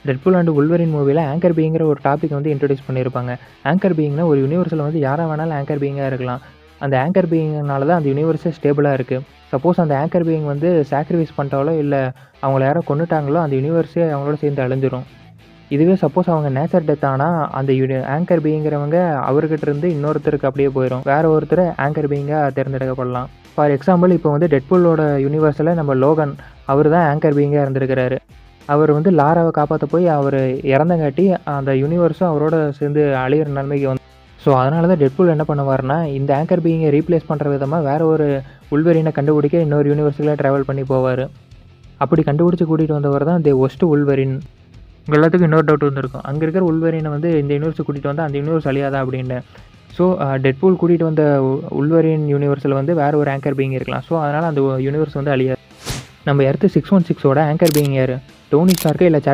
Deadpool and வுல்வரின் மூவியில் anchor பீங்கிற ஒரு topic வந்து இன்ட்ரடியூஸ் பண்ணியிருப்பாங்க. ஆங்கர் பீயிங்னா ஒரு யூனிவர்ஸில் வந்து யாராக வேணாலும் ஆங்கர் பீயிங்காக இருக்கலாம். அந்த ஆங்கர் பீயிங்னால தான் அந்த யூனிவர்ஸே ஸ்டேபிளாக இருக்குது. சப்போஸ் அந்த ஆங்கர் பீயிங் வந்து சாக்ரிஃபைஸ் பண்ணிட்டாலோ இல்லை அவங்கள யாரோ கொண்டுட்டாங்களோ அந்த யூனிவர்ஸே அவங்களோட சேர்ந்து அழிஞ்சிரும். இதுவே சப்போஸ் அவங்க நேச்சர் டெத் ஆனால் அந்த ஆங்கர் பீங்கிறவங்க அவர்கிட்ட இருந்து இன்னொருத்தருக்கு அப்படியே போயிடும். வேறு ஒருத்தர் ஆங்கர் பீயிங்காக தேர்ந்தெடுக்கப்படலாம். ஃபார் எக்ஸாம்பிள் இப்போ வந்து டெட்பூலோட யூனிவர்ஸில் நம்ம லோகன் அவர் தான் ஆங்கர் பீயிங்காக இருந்திருக்கிறாரு. அவர் வந்து லாராவை காப்பாற்ற போய் அவர் இறந்தங்காட்டி அந்த யூனிவர்ஸும் அவரோட சேர்ந்து அழியிற நிலைமைக்கு வந்து. ஸோ அதனால தான் டெட்பூல் என்ன பண்ணுவார்னா இந்த ஆங்கர் பீயிங்கை ரீப்ளேஸ் பண்ணுற விதமாக வேறு ஒரு வுல்வரினை கண்டுபிடிக்க இன்னொரு யூனிவர்ஸில் ட்ராவல் பண்ணி போவார். அப்படி கண்டுபிடிச்சி கூட்டிகிட்டு வந்தவர் தான் தி ஒஸ்ட் வுல்வரின். உங்கள் எல்லாத்துக்கும் இன்னொரு டவுட் வந்துருக்கும், அங்கே இருக்கிற வுல்வரினை வந்து இந்த யூனிவர்ஸை கூட்டிகிட்டு வந்தால் அந்த யூனிவர்ஸ் அழியாதா அப்படின்னு. ஸோ டெட்பூல் கூட்டிகிட்டு வந்த வுல்வரின் யூனிவர்ஸில் வந்து வேறு ஒரு ஆங்கர் பீயிங் இருக்கலாம். ஸோ அதனால் அந்த யூனிவர்ஸ் வந்து அழியாது. நம்ம எர்த்து 616ஓட ஆங்கர் பீயிங் யார்? டோனி ஸ்டார்க்கு இல்லை